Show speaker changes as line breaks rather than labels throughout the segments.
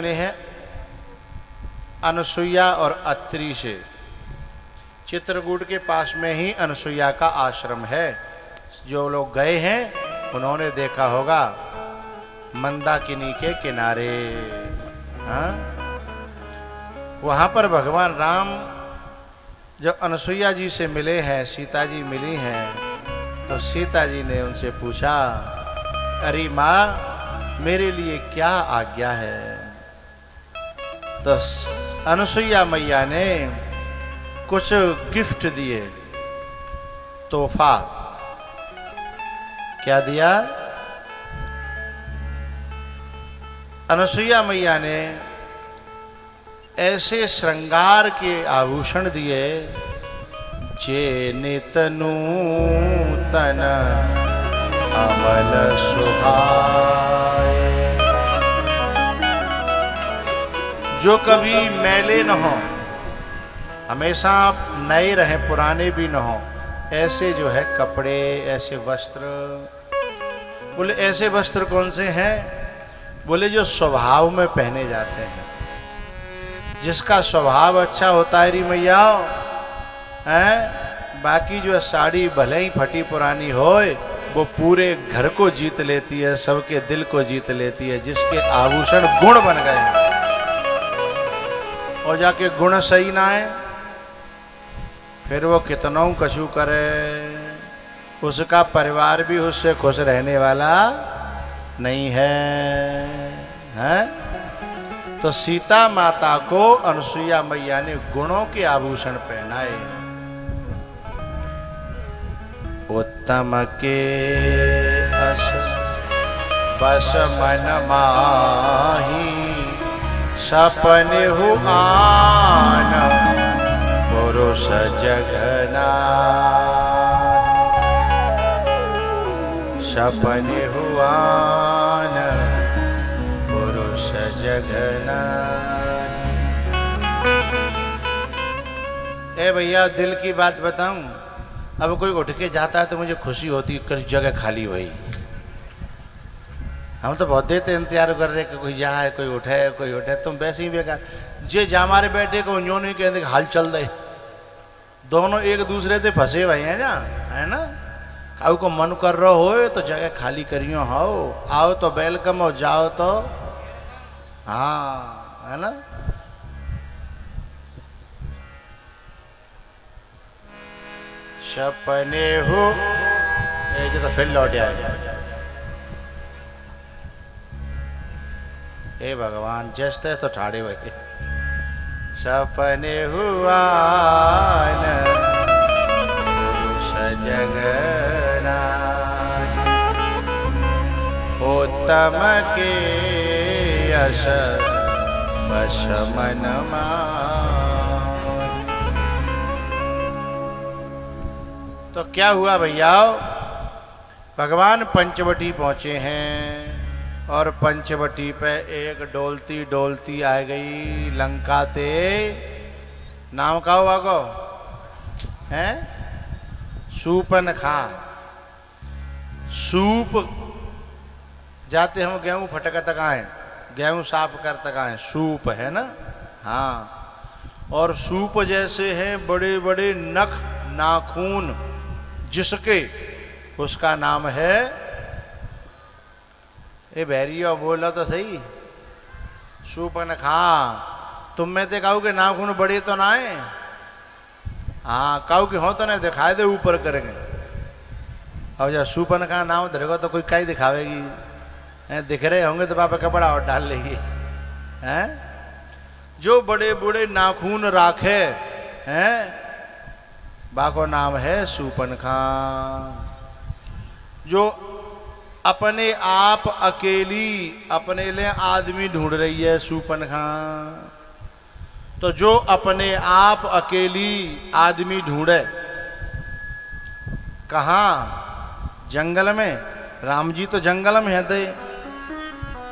मिले हैं अनुसुईया और अत्रि से। चित्रकूट के पास में ही अनुसुईया का आश्रम है। जो लोग गए हैं उन्होंने देखा होगा मंदाकिनी के किनारे। हाँ, वहां पर भगवान राम जब अनुसुईया जी से मिले हैं, सीता जी मिली हैं, तो सीता जी ने उनसे पूछा, अरे माँ मेरे लिए क्या आज्ञा है? तो अनुसुईया मैया ने कुछ गिफ्ट दिए, तोहफा। क्या दिया? अनुसुईया मैया ने ऐसे श्रृंगार के आभूषण दिए जे नित नूतन अमल सुहाए, जो कभी मैले न हो, हमेशा नए रहे, पुराने भी न हो। ऐसे जो है कपड़े, ऐसे वस्त्र। बोले ऐसे वस्त्र कौन से हैं? बोले जो स्वभाव में पहने जाते हैं। जिसका स्वभाव अच्छा होता है री मैया है, बाकी जो साड़ी भले ही फटी पुरानी होए, वो पूरे घर को जीत लेती है, सबके दिल को जीत लेती है। जिसके आभूषण गुण बन गए और जाके गुण सही ना है, फिर वो कितनों कछु करे, उसका परिवार भी उससे खुश रहने वाला नहीं है, हैं? तो सीता माता को अनुसुईया मैया ने गुणों के आभूषण पहनाए। उत्तम के अस बस मन माही, सपने हुआन पुरुष जगना, सपने हुआन पुरुष जगना। ए भैया दिल की बात बताऊं, अब कोई उठ के जाता है तो मुझे खुशी होती है, कुछ जगह खाली हुई। हम तो बहुत देर से इंतजार कर रहे कि कोई जाए, कोई उठे, कोई उठे। तुम वैसे ही बेकार जे जा मारे बैठे को यूं नहीं कहते हाल चल दे। दोनों एक दूसरे से फंसे हुए हैं जा, है ना? काऊ को मन कर रहा हो तो जगह खाली करियो, हो आओ तो वेलकम, हो जाओ तो हाँ, है ना? सपने हो ये तो फिर लौट आएगा। हे भगवान जस तैस तो ठाड़े हुए। सपने हुआ जगना, उत्तम के यश बस मन तो क्या हुआ भैया? भगवान पंचवटी पहुंचे हैं और पंचवटी पे एक डोलती डोलती आ गई लंका ते। नाम का हुआ को हैं? सूपनखा। सूप जाते हम गेहूं फटक तक आए, गेहूं साफ कर तक आए, सूप है ना? हाँ। और सूप जैसे हैं बड़े बड़े नख नाखून जिसके, उसका नाम है, ए भैरिया बोला तो सही, सूपनखा। तुम में ते काऊ के नाखून बड़े तो ना है? हाँ, काऊ के हो तो नहीं दिखाए दे ऊपर करेंगे। अब जब सूपनखा नाम धरेगा तो कोई कई दिखावेगी, दिख रहे होंगे तो पापा कपड़ा और डाल लेगी, हैं? जो बड़े बड़े नाखून राखे हैं, बाको नाम है सूपनखा। जो अपने आप अकेली अपने लिए आदमी ढूंढ रही है, सूपनखा। तो जो अपने आप अकेली आदमी ढूंढे, कहाँ? जंगल में। राम जी तो जंगल में है।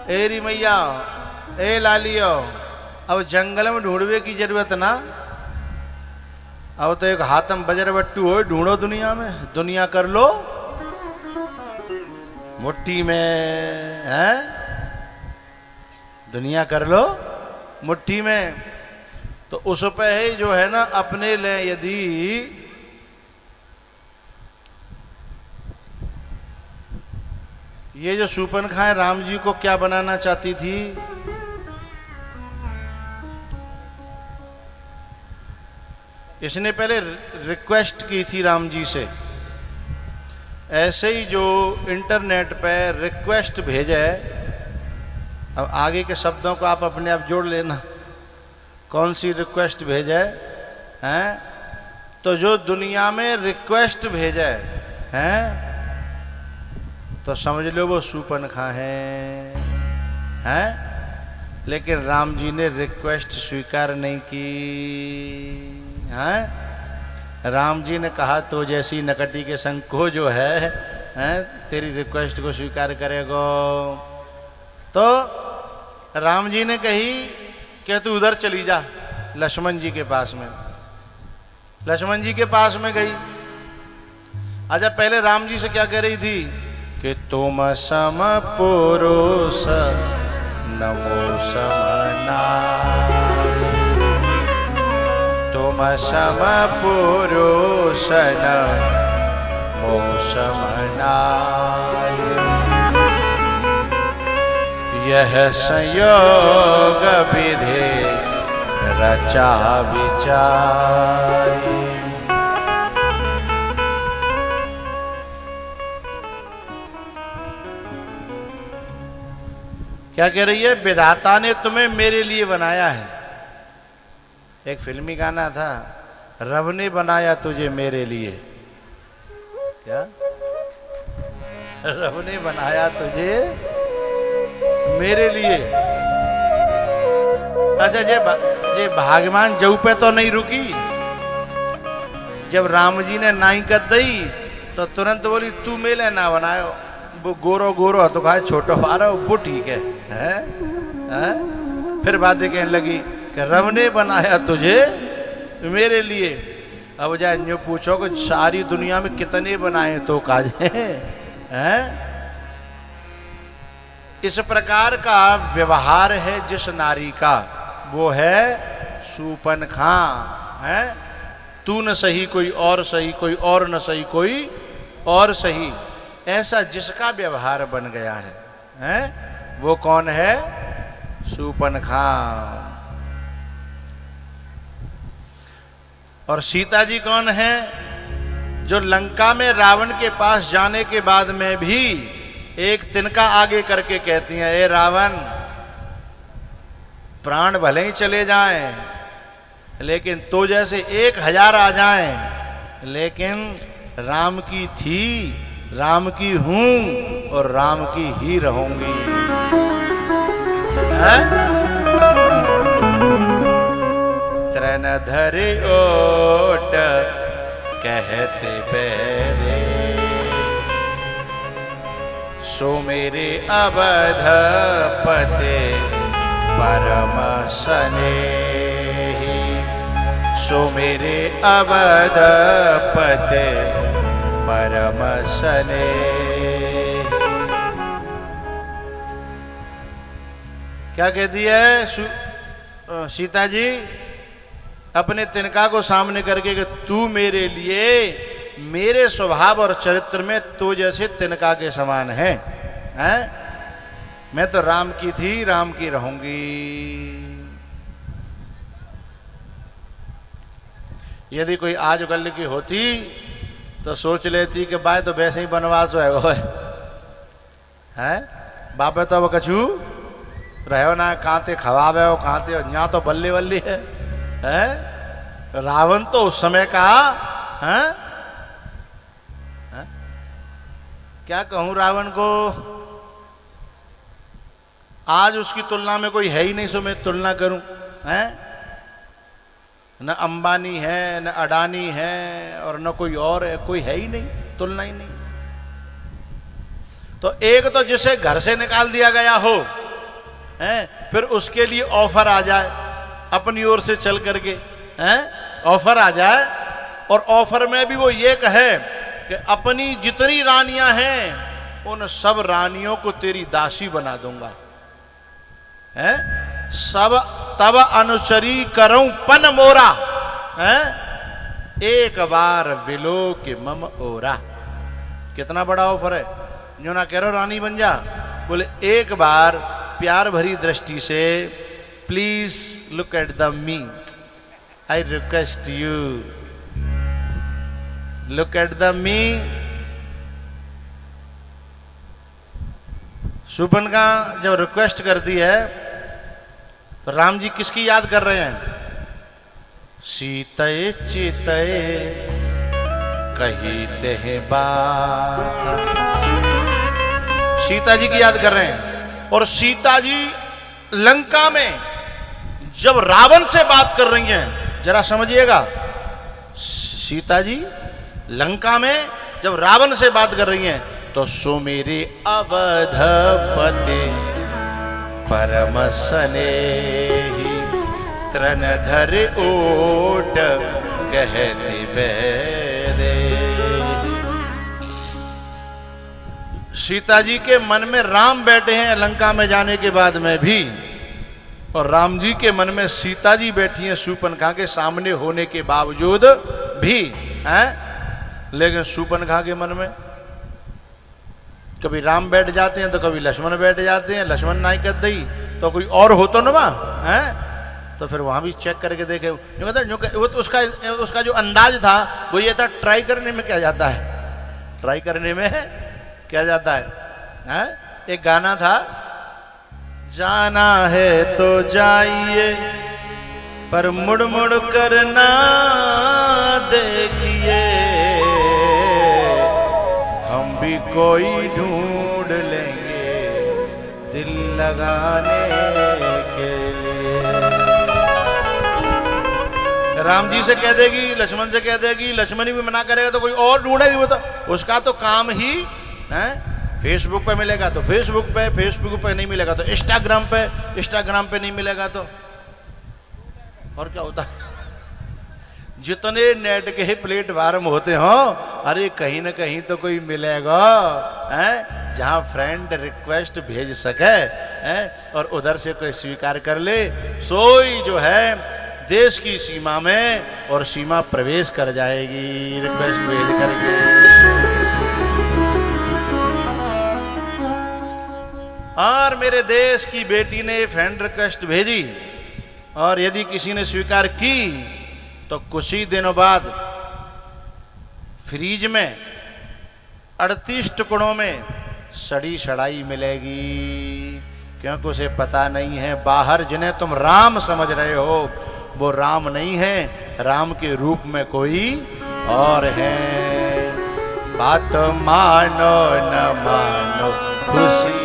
ए री मैया, ए लालियो, अब जंगल में ढूंढवे की जरूरत ना। अब तो एक हाथम बजरबट्टू हो, ढूंढो दुनिया में, दुनिया कर लो मुट्ठी में, है? दुनिया कर लो मुट्ठी में। तो उस पे ही जो है ना अपने ले यदि ये जो शूर्पणखा है राम जी को क्या बनाना चाहती थी? इसने पहले रिक्वेस्ट की थी राम जी से। ऐसे ही जो इंटरनेट पे रिक्वेस्ट भेजे, अब आगे के शब्दों को आप अपने आप जोड़ लेना, कौन सी रिक्वेस्ट भेजे हैं? तो जो दुनिया में रिक्वेस्ट भेजे हैं तो समझ लो वो शूर्पणखा हैं? लेकिन राम जी ने रिक्वेस्ट स्वीकार नहीं की हैं? राम जी ने कहा तो जैसी नकटी के संग को जो है तेरी रिक्वेस्ट को स्वीकार करेगो। तो राम जी ने कही कि तू उधर चली जा लक्ष्मण जी के पास में। लक्ष्मण जी के पास में गई। अच्छा पहले राम जी से क्या कह रही थी कि तुम सम पुरुष नमो समना, तुम सम पुरुष नमो समना, यह संयोग विधि रचा विचारी। क्या कह रही है? विधाता ने तुम्हें मेरे लिए बनाया है। एक फिल्मी गाना था, रब ने बनाया तुझे मेरे लिए। क्या? रब ने बनाया तुझे मेरे लिए। अच्छा जे भगवान जऊ पे तो नहीं रुकी। जब राम जी ने नाई कर दी तो तुरंत बोली तू मेले ना बनायो, वो गोरो गोरो तो कहा छोटो बारो वो ठीक है, हैं? फिर बातें कहने लगी कि रब ने बनाया तुझे मेरे लिए। अब जाए यूँ पूछो कि सारी दुनिया में कितने बनाए तो काजे हैं? इस प्रकार का व्यवहार है जिस नारी का, वो है शूर्पणखा। है तू न सही कोई और सही, कोई और न सही कोई और सही, ऐसा जिसका व्यवहार बन गया है, हैं? वो कौन है? शूर्पणखा। और सीता जी कौन है? जो लंका में रावण के पास जाने के बाद में भी एक तिनका आगे करके कहती हैं, ए रावण, प्राण भले ही चले जाएं लेकिन तो जैसे 1000 आ जाएं, लेकिन राम की थी, राम की हूं और राम की ही रहूंगी। तृण धरि ओट कहते बैरे, सो मेरे अवध पते परम स्नेही, सो मेरे अवध पते परम स्नेही। क्या कहती है सीता जी अपने तिनका को सामने करके कि तू मेरे लिए, मेरे स्वभाव और चरित्र में तो जैसे तिनका के समान है, हैं? मैं तो राम की थी, राम की रहूंगी। यदि कोई आज कल की होती तो सोच लेती कि बाय तो वैसे ही बनवास है वो है बापे तो वो कछु रहो ना, कांते खवावे हो, कांते यहाँ तो बल्ले बल्ली है, हैं? रावण तो उस समय का, हैं? क्या कहूं रावण को, आज उसकी तुलना में कोई है ही नहीं, सो मैं तुलना करूं, हैं? न अंबानी है, न अडानी है, और न कोई और है, कोई है ही नहीं, तुलना ही नहीं। तो एक तो जिसे घर से निकाल दिया गया हो, हैं? फिर उसके लिए ऑफर आ जाए अपनी ओर से चल करके, हैं? ऑफर आ जाए और ऑफर में भी वो ये कहे कि अपनी जितनी रानियां हैं उन सब रानियों को तेरी दासी बना दूंगा। है सब तब अनुचरी करऊं पन मोरा, है एक बार विलो के मम ओरा। कितना बड़ा ऑफर है, जो ना कह रहे रानी बन जा, बोले एक बार प्यार भरी दृष्टि से please look at the me, I request you look at the me. Shurpanakha जब रिक्वेस्ट करती है तो राम जी किसकी याद कर रहे हैं? सीतये चितये कहीते हैं बात, सीता जी की याद कर रहे हैं। और सीता जी लंका में जब रावण से बात कर रही हैं, जरा समझिएगा, सीता जी लंका में जब रावण से बात कर रही हैं तो सुमेरे अवधपते परम स्नेही तृणधर ओट कहती बेदे। सीता जी के मन में राम बैठे हैं लंका में जाने के बाद में भी, और राम जी के मन में सीता जी बैठी हैं शूर्पणखा के सामने होने के बावजूद भी, हैं? लेकिन शूर्पणखा के मन में कभी राम बैठ जाते हैं तो कभी लक्ष्मण बैठ जाते हैं, लक्ष्मण नहीं कर दी तो कोई और हो तो ना है, तो फिर वहां भी चेक करके देखे। वो तो उसका जो अंदाज था वो ये था, ट्राई करने में क्या जाता है, ट्राई करने में क्या जाता है? एक गाना था, जाना है तो जाइए पर मुड़ मुड़ कर ना देखिए, हम भी कोई ढूंढ लेंगे दिल लगाने के लिए। राम जी से कह देगी, लक्ष्मण से कह देगी, लक्ष्मण ही भी मना करेगा तो कोई और ढूंढेगी, वो तो उसका तो काम ही है। फेसबुक पे मिलेगा तो फेसबुक पे नहीं मिलेगा तो इंस्टाग्राम पे नहीं मिलेगा तो और क्या होता है? जितने नेट के प्लेटफार्म होते हो, अरे कहीं ना कहीं तो कोई मिलेगा, हैं? जहां फ्रेंड रिक्वेस्ट भेज सके, हैं? और उधर से कोई स्वीकार कर ले, सोई जो है देश की सीमा में और सीमा प्रवेश कर जाएगी रिक्वेस्ट भेज करके। और मेरे देश की बेटी ने फ्रेंड रिक्वेस्ट भेजी और यदि किसी ने स्वीकार की तो कुछ ही दिनों बाद फ्रीज में 38 टुकड़ों में सड़ी सड़ाई मिलेगी, क्योंकि उसे पता नहीं है बाहर जिन्हें तुम राम समझ रहे हो वो राम नहीं है, राम के रूप में कोई और है। बात मानो न मानो खुशी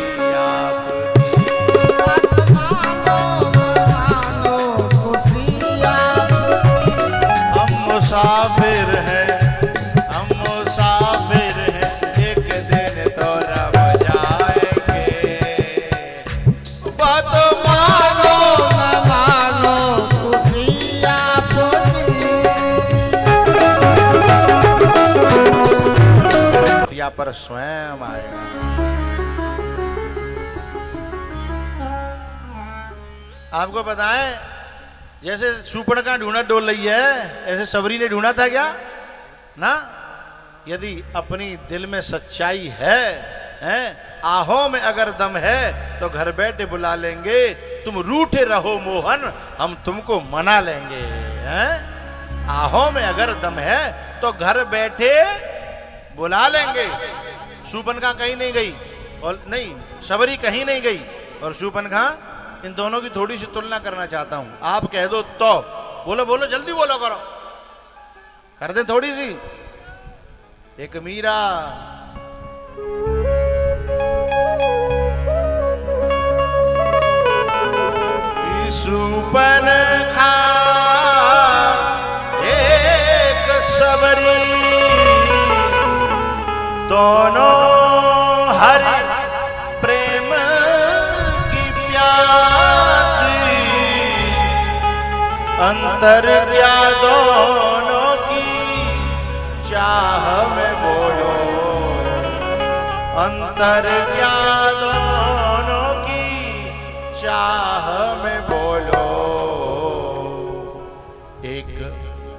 मुसाफिर है, हम मुसाफिर हैं, एक दिन तो रब जाएंगे। बात मानो न मानो खुशिया पर स्वयं आएगा। आपको बताएं, जैसे शूर्पणखा ढूंढा डोल रही है, ऐसे सबरी ने ढूंढा था क्या ना? यदि अपनी दिल में सच्चाई है, आहों में अगर दम है तो घर बैठे बुला लेंगे, तुम रूठे रहो मोहन हम तुमको मना लेंगे, हैं? आहों में अगर दम है तो घर बैठे बुला लेंगे। शूर्पणखा कहीं नहीं गई और नहीं सबरी कहीं नहीं गई, और शूर्पणखा, इन दोनों की थोड़ी सी तुलना करना चाहता हूं। आप कह दो तो बोलो, बोलो जल्दी बोलो, करो कर दे थोड़ी सी। एक मीरा, शूर्पणखा एक सबरी, दोनों हरि प्रेम की प्यासी, अंतर क्या दोनों की चाह में बोलो, अंतर क्या दोनों की चाह में बोलो।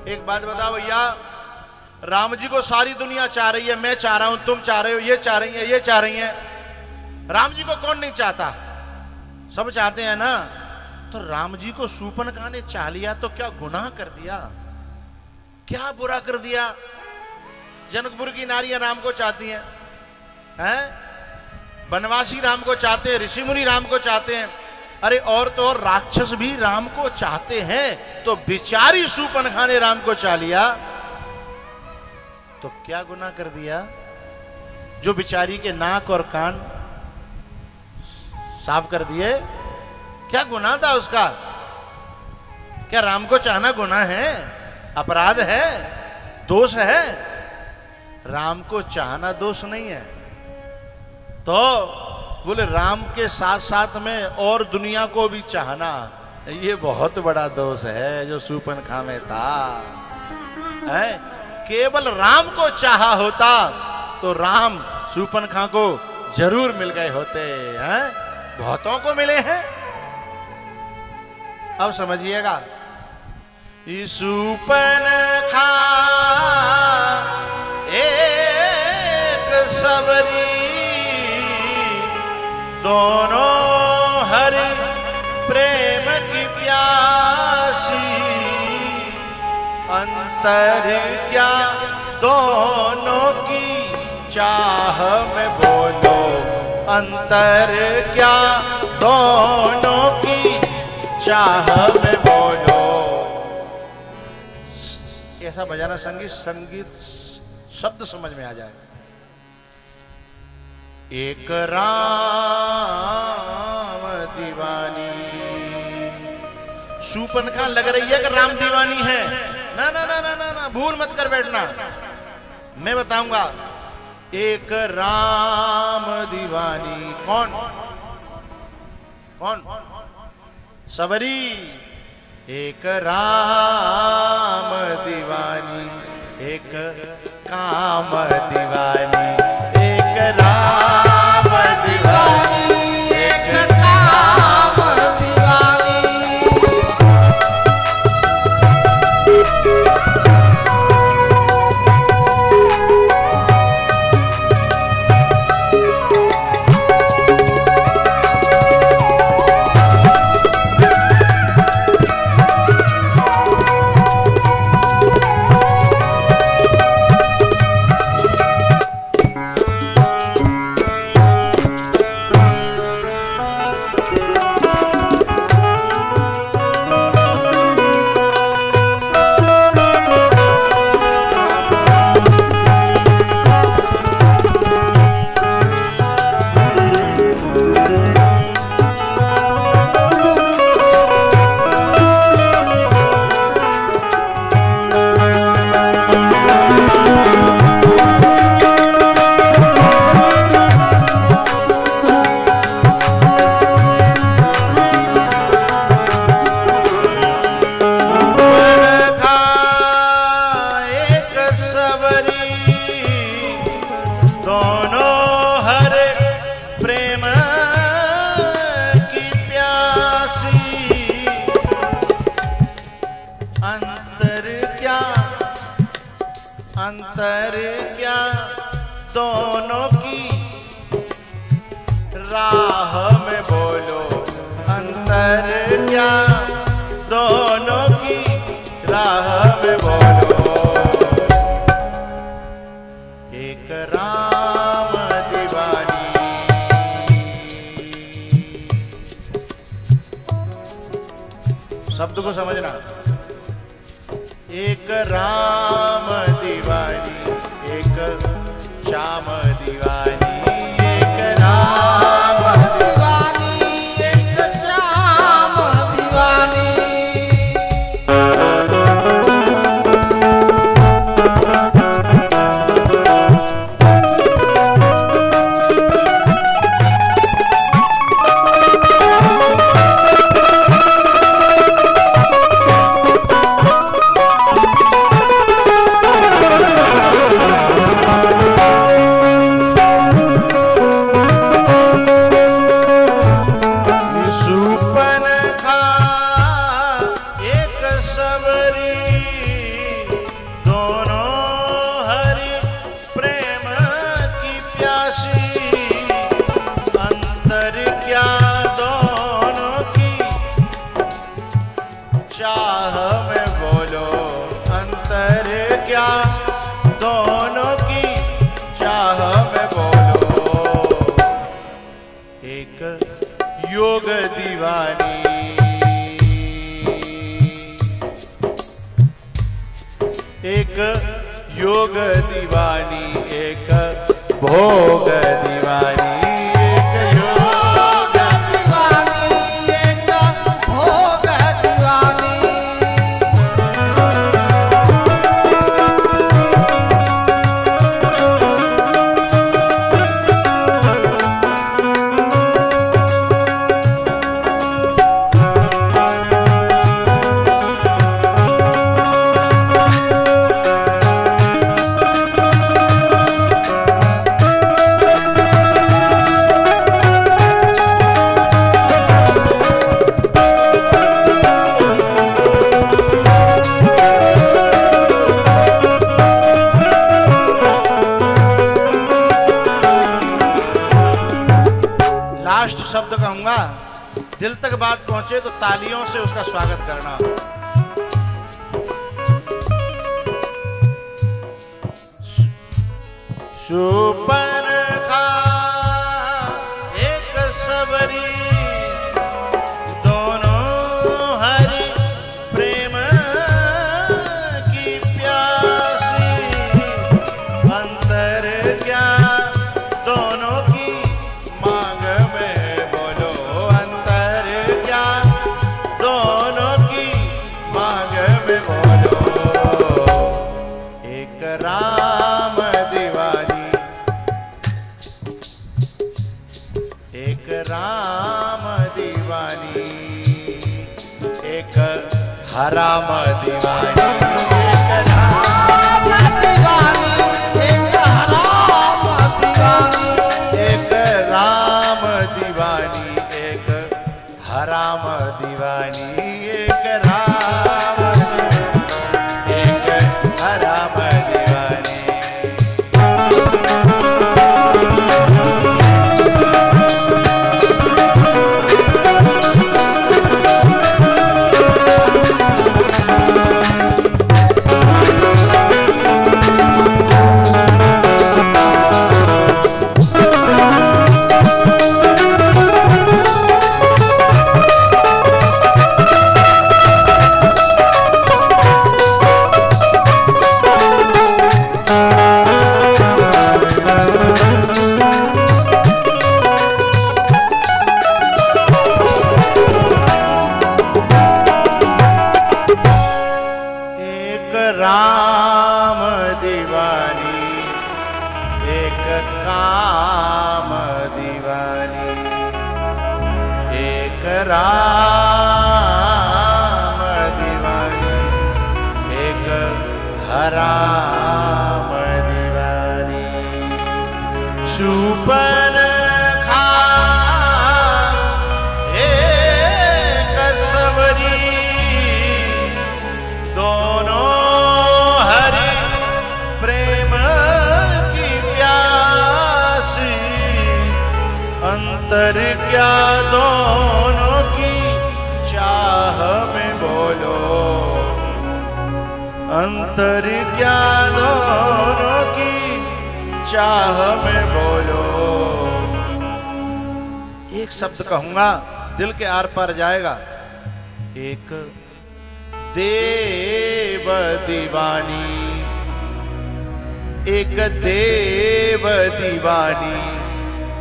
एक बात बताओ भैया, राम जी को सारी दुनिया चाह रही है, मैं चाह रहा हूं, तुम चाह रहे हो, ये चाह रही है, ये चाह रही है। राम जी को कौन नहीं चाहता? सब चाहते हैं ना। तो राम जी को शूर्पणखा ने चाह लिया तो क्या गुनाह कर दिया? क्या बुरा कर दिया? जनकपुर की नारियां राम को चाहती हैं, वनवासी राम को चाहते हैं, ऋषि मुनि राम को चाहते हैं, अरे और तो और राक्षस भी राम को चाहते हैं। तो बेचारी शूर्पणखा ने राम को चाह लिया तो क्या गुनाह कर दिया? जो बेचारी के नाक और कान साफ कर दिए, क्या गुनाह था उसका? क्या राम को चाहना गुनाह है, अपराध है, दोष है? राम को चाहना दोष नहीं है। तो बोले राम के साथ साथ में और दुनिया को भी चाहना, ये बहुत बड़ा दोष है जो शूर्पणखा में था। है? केवल राम को चाहा होता तो राम शूर्पणखा को जरूर मिल गए होते हैं। बहुतों को मिले हैं। अब समझिएगा, शूर्पणखा एक सबरी, दोनों हरि प्रेम की प्यासी, अंतर क्या दोनों की चाह में बोलो, अंतर क्या दोनों की चाह में बोलो। ऐसा बजाना संगीत शब्द समझ में आ जाए। एक राम दीवानी, शूर्पणखा लग रही है कि राम दीवानी है। ना ना ना ना ना ना, भूल मत कर बैठना, मैं बताऊंगा। एक राम दीवानी कौन? कौन? सबरी। एक राम दीवानी, एक काम दीवानी, एक राम दीवानी, एक काम दीवानी। अंतर क्या दोनों की राह में बोलो, अंतर क्या दोनों की राह में बोलो। एक राम दीवानी, शब्द को समझना। एक राम दीवानी, एक श्याम दीवानी, एक राम दीवानी, एक श्याम दीवानी। चाह में बोलो अंतर क्या, दोनों की चाह में बोलो। एक योग दीवानी, एक योग दीवानी, एक भोग दीवानी, एक योग दीवानी, एक भोग दीवानी। शब्द कहूंगा, दिल तक बात पहुंचे तो तालियों से उसका स्वागत करना। सुपर्णखा एक सबरी, दोनों हरि प्रेम की प्यासी, अंतर क्या दोनों की मांग में, राम दीवानी, एक राम दीवानी, एक हराम दीवानी, एक राम दीवानी, एक हराम दीवानी, एक राम दीवानी, एक हराम दीवानी, एक राम एक हराम दीवानी। राम दीवानी, एक काम दीवानी, एक राम दीवानी, एक हराम दीवानी। सुपर्णखा एक सबरी, दोनों अंतर क्या दोनों की चाह में बोलो, अंतर क्या दोनों की चाह में बोलो। एक शब्द कहूंगा, दिल के आर पार जाएगा। एक देव दीवानी, एक देव दीवानी,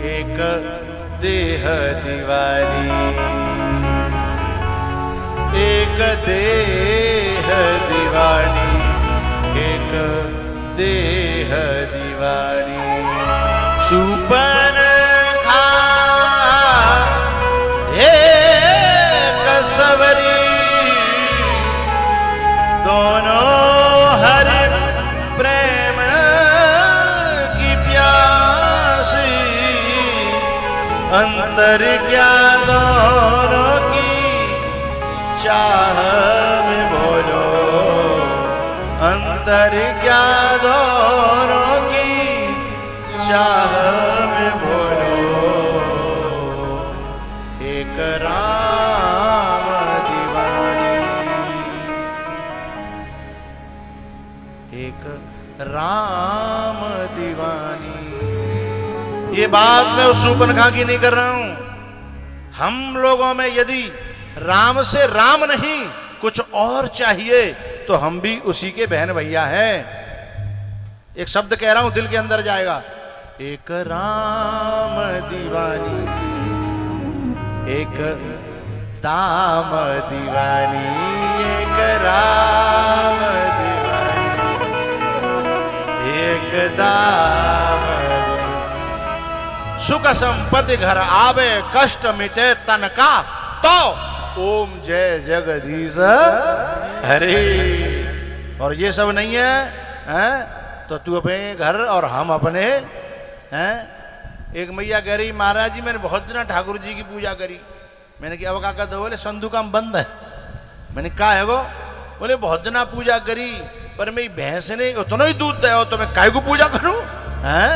एक देह दीवानी, एक देह दीवानी, एक देह दीवानी। सुपर्णखा एक सबरी, दोनों हरि प्रेम की प्यासी, अंतर क्या दोनों की चाह में बोलो, अंतर क्या दोनों की चाह में बोलो। एक राम दीवानी, एक राम दीवानी। ये बात मैं उस सूर्पनखा की नहीं कर रहा हूं। हम लोगों में यदि राम से राम नहीं कुछ और चाहिए तो हम भी उसी के बहन भैया हैं। एक शब्द कह रहा हूं, दिल के अंदर जाएगा। एक राम दीवानी, एक दाम दीवानी, एक राम दीवानी, एक दाम दीवानी। सुख संपत्ति घर आवे, कष्ट मिटे तन का, तो ओम जय जगदीश हरे। और ये सब नहीं है, हैं? तो तू अपने घर और हम अपने हैं। एक मैया कह रही, महाराज जी मैंने बहुत दिन ठाकुर जी की पूजा करी। मैंने कहा अब का दो, बोले संधु काम बंद है। मैंने कहा है वो, बोले बहुत दिन पूजा करी पर मेरी भैंस ने उतना ही दूध दिया तो मैं काय को पूजा करूं, हैं?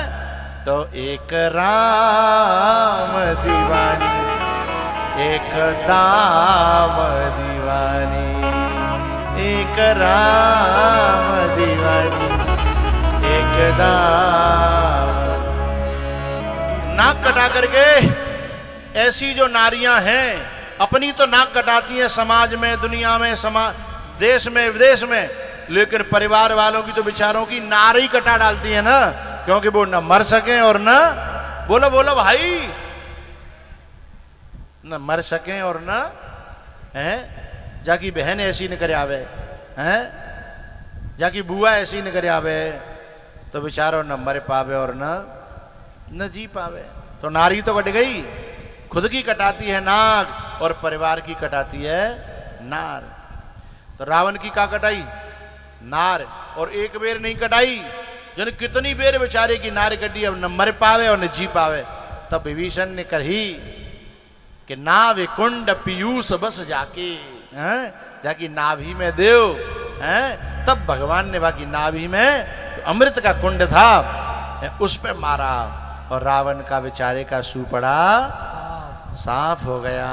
तो एक राम दीवानी, एक दाम दीवानी, एक राम दीवानी, एक दाम। नाक कटा करके ऐसी जो नारियां हैं, अपनी तो नाक कटाती हैं समाज में, दुनिया में, समाज, देश में, विदेश में, लेकिन परिवार वालों की तो बेचारों की नारी कटा डालती है ना, क्योंकि वो न मर सके और न, बोलो बोलो भाई, न मर सके और न है जाकी बहन ऐसी न करे आवे, हैं जाकी बुआ ऐसी न करे आवे, तो बेचारों न मर पावे और न जी पावे। तो नारी तो कट गई, खुद की कटाती है नाक और परिवार की कटाती है नार। तो रावण की का कटाई? नार। और एक बेर नहीं कटाई, जन कितनी बेर बेचारे की नार कटी, अब न मर पावे और न जी पावे। तब विभीषण ने कही कि नाभि कुंड पीयूष बस जाके, हैं जाकी नाभि में देव, हैं। तब भगवान ने बाकी नाभि में तो अमृत का कुंड था उस पे मारा और रावण का बेचारे का सुपड़ा साफ हो गया,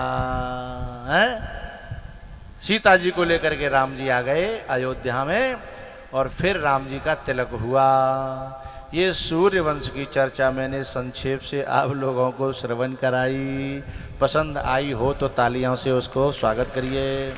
है। सीता जी को लेकर के राम जी आ गए अयोध्या में और फिर राम जी का तिलक हुआ। ये सूर्य वंश की चर्चा मैंने संक्षेप से आप लोगों को श्रवण कराई। पसंद आई हो तो तालियों से उसको स्वागत करिए।